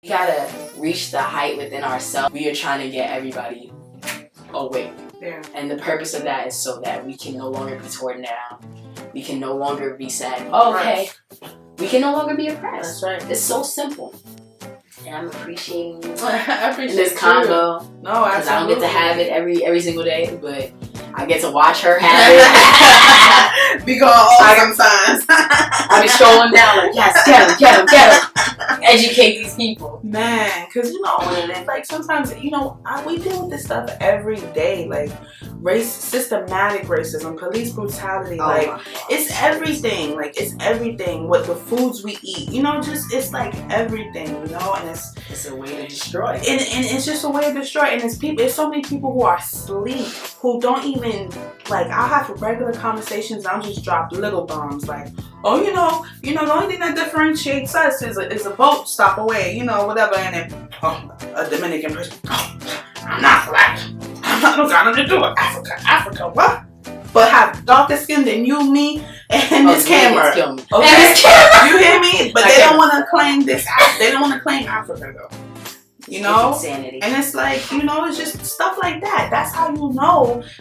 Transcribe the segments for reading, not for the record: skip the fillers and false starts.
We gotta reach the height within ourselves. We are trying to get everybody awake. Yeah. And the purpose of that is so that we can no longer be torn down. We can no longer be sad. Okay. We can no longer be oppressed. That's right. It's so simple. And I'm appreciating you I appreciate this combo. No, absolutely. Because I don't get to have it every single day, but I get to watch her have it. We go all sometimes. I be strolling down like, yes, get him. Educate these people. Man, because when it's like sometimes, we deal with this stuff every day. Like systematic racism, police brutality. It's everything. It's everything. What the foods we eat. It's like everything, and it's a way to destroy. And it's just a way to destroy. And it's so many people who are asleep, who don't even, I'll have regular conversations and I'll just drop little bombs the only thing that differentiates us is a boat stop away, whatever, and then, a Dominican person, I'm not black. I don't got nothing to do with Africa, what? But have darker skin than you, me, and this camera. Kill me. Okay? And this camera. You hear me? But they don't want to claim this. They don't want to claim Africa, though. It's insanity. And it's it's just stuff like that. That's how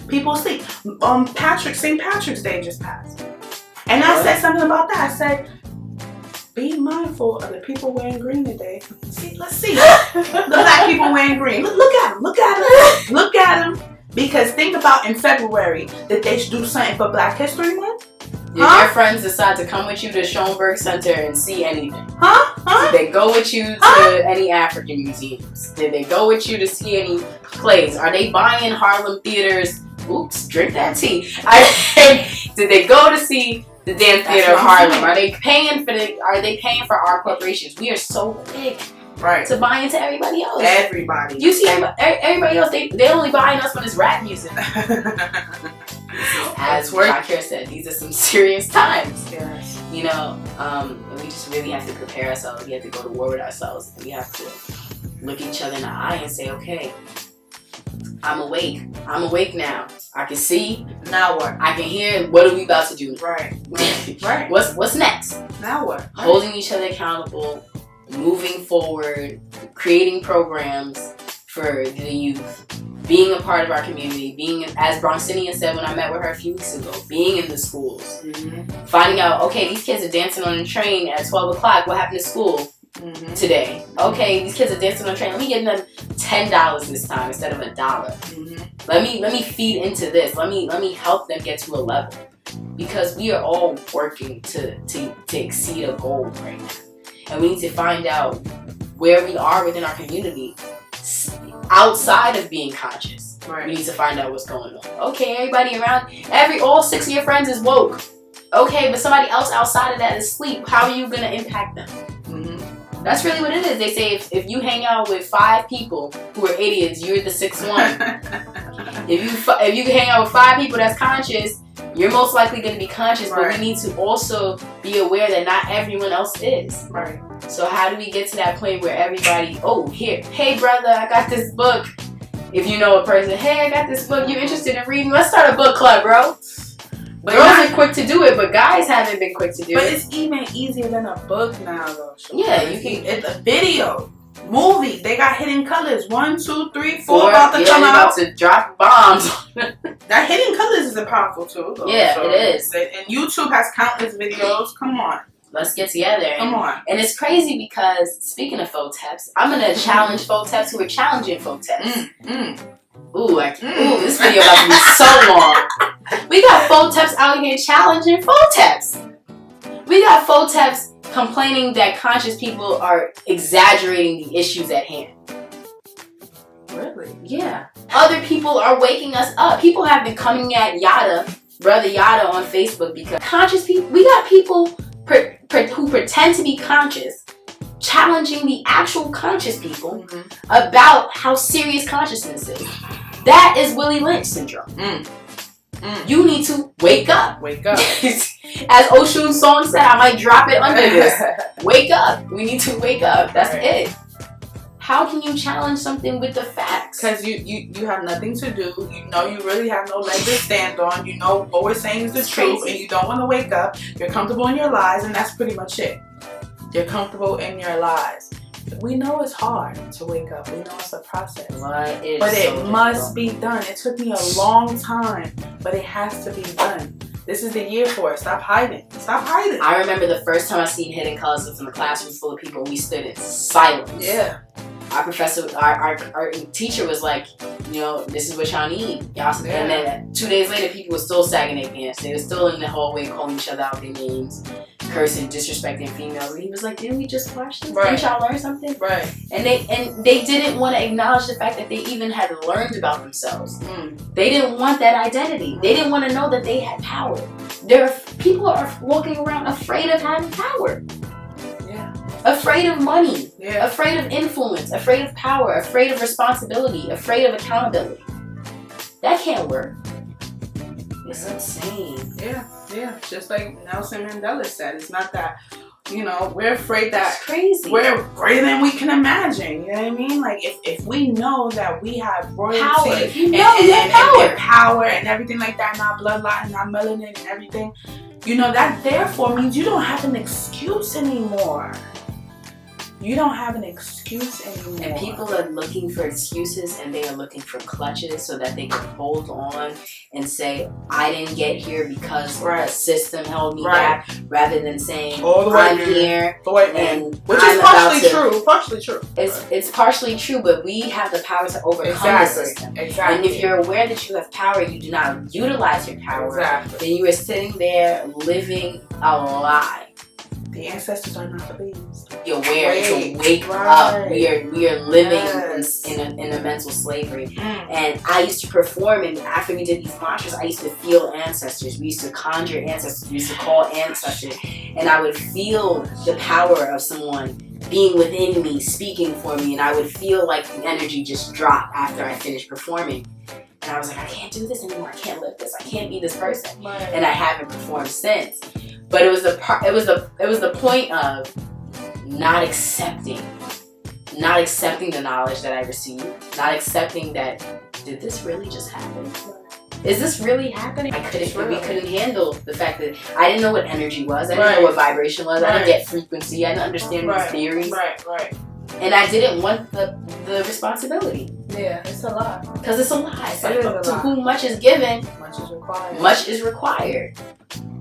people sleep. St. Patrick's Day just passed. And I said something about that. I said, be mindful of the people wearing green today. Let's see. The black people wearing green. Look at them. Look at them. Because think about in February that they should do something for Black History Month. Did your friends decide to come with you to Schoenberg Center and see anything? Did they go with you to any African museums? Did they go with you to see any plays? Are they buying Harlem theaters? Oops, drink that tea. Did they go to see the Dance Theater of Harlem? Are they paying for our corporations? We are so quick to buy into everybody else. Everybody. You see everybody else, they only buying us when it's rap music. As Shakira said, these are some serious times. Yes. And we just really have to prepare ourselves. We have to go to war with ourselves. We have to look each other in the eye and say, okay, I'm awake. I'm awake now. I can see. Now what? I can hear. What are we about to do? Right. What's next? Now what? Right. Holding each other accountable, moving forward, creating programs for the youth, being a part of our community, being, as Bronxinian said when I met with her a few weeks ago, being in the schools, finding out, okay, these kids are dancing on the train at 12 o'clock. What happened to school today? Okay, these kids are dancing on the train. Let me give them $10 this time instead of $1. Let me feed into this. Let me help them get to a level, because we are all working to exceed a goal right now, and we need to find out where we are within our community outside of being conscious. Right. We need to find out what's going on. Okay, everybody around, all 6 of your friends is woke. Okay, but somebody else outside of that is asleep. How are you gonna impact them? That's really what it is. They say if you hang out with 5 people who are idiots, you're the 6th one. If you hang out with 5 people that's conscious, you're most likely going to be conscious. But we need to also be aware that not everyone else is. Right. So how do we get to that point where everybody, hey brother, I got this book. If you know a person, hey, I got this book. You interested in reading? Let's start a book club, bro. But girls are quick to do it, but guys haven't been quick to do it. But it's even easier than a book now, though. Yeah, you can. It's a video, movie. They got hidden colors. 1, 2, 3, 4 about to come out. About to drop bombs. That hidden colors is powerful too, though. Yeah, it is. And YouTube has countless videos. Come on. Let's get together. Come on. And it's crazy because, speaking of photeps, I'm going to challenge photeps who are challenging photeps. This video about to be so long. We got photeps out here challenging photeps. We got photeps complaining that conscious people are exaggerating the issues at hand. Really? Yeah. Other people are waking us up. People have been coming at Brother Yada on Facebook because conscious people, we got people who pretend to be conscious challenging the actual conscious people about how serious consciousness is. That is Willie Lynch syndrome. You need to wake up. Wake up. As Oshun's song said, I might drop it under this. Wake up. We need to wake up. That's it. How can you challenge something with the facts? Because you have nothing to do. You know you really have no leg to stand on. You know what we're saying is the truth, and you don't want to wake up. You're comfortable in your lies, and that's pretty much it. You're comfortable in your lies. we know it's hard to wake up. We know it's a process. But it must be done. It took me a long time, but it has to be done. This is the year for it. Stop hiding. Stop hiding. I remember the first time I seen Hidden Colors was in a classroom full of people. We stood in silence. Yeah. Our professor, our teacher was like, you know, this is what y'all need. Y'all, Yeah. And then 2 days later, people were still sagging their pants. They were still in the hallway calling each other out their names, cursing, disrespecting females. And he was like, didn't we just watch this? Right. Didn't y'all learn something? Right. And they didn't want to acknowledge the fact that they even had learned about themselves. They didn't want that identity. They didn't want to know that they had power. People are walking around afraid of having power. Yeah. Afraid of money. Yeah. Afraid of influence. Afraid of power. Afraid of responsibility. Afraid of accountability. That can't work. It's insane. Yeah. Yeah. Just like Nelson Mandela said, it's not that, you know, we're afraid that It's crazy. we're greater than we can imagine. You know what I mean? Like if we know that we have royalty Power. If you and, know you have power. and power and everything like that, not bloodline, not melanin and everything, you know, that therefore means you don't have an excuse anymore. You don't have an excuse anymore. And people are looking for excuses and they are looking for clutches so that they can hold on and say, I didn't get here because the system held me back, rather than saying, I'm here. And which is partially true. Partially true. It's partially true, but we have the power to overcome the system. Exactly. And if you're aware that you have power, you do not utilize your power, then you are sitting there living a lie. The ancestors are not pleased. You're aware to wake up. We are living in a mental slavery. And I used to perform, and after we did these mantras, I used to feel ancestors. We used to conjure ancestors. We used to call ancestors. And I would feel the power of someone being within me, speaking for me. And I would feel like the energy just drop after I finished performing. And I was like, I can't do this anymore. I can't live this. I can't be this person. And I haven't performed since. But it was the point of not accepting the knowledge that I received, not accepting that, did this really just happen? Is this really happening? We couldn't handle the fact that I didn't know what energy was. I didn't know what vibration was. I didn't get frequency. I didn't understand these theories. Right. And I didn't want the responsibility. Yeah, it's a lot. Because it's a lie. It's like, to whom much is given, much is required.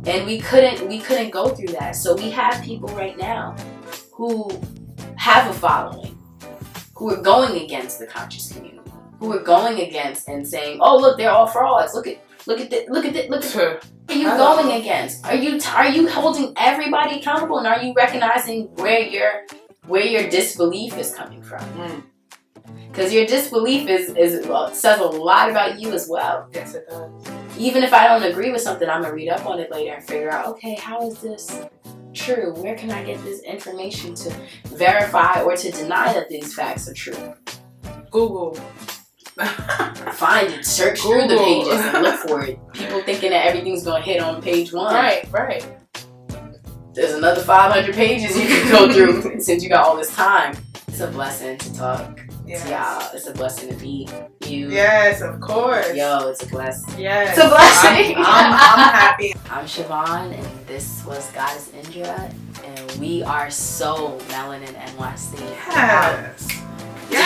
And we couldn't go through that. So we have people right now who have a following, who are going against the conscious community, who are going against and saying, "Oh, look, they're all frauds. Look at this. What are you going against? Are you holding everybody accountable, and are you recognizing where your disbelief is coming from? Because your disbelief says a lot about you as well. Yes, it does. Even if I don't agree with something, I'm going to read up on it later and figure out, okay, how is this true? Where can I get this information to verify or to deny that these facts are true? Google. Find it. Search through the pages and look for it. People thinking that everything's going to hit on page 1. Right. There's another 500 pages you can go through since you got all this time. It's a blessing to talk to y'all. It's a blessing to meet you. Yes, of course. Yo, it's a blessing. Yes. It's a blessing. I'm happy. I'm Siobhan, and this was Goddess Indra, and we are so Melanin NYC. Yes.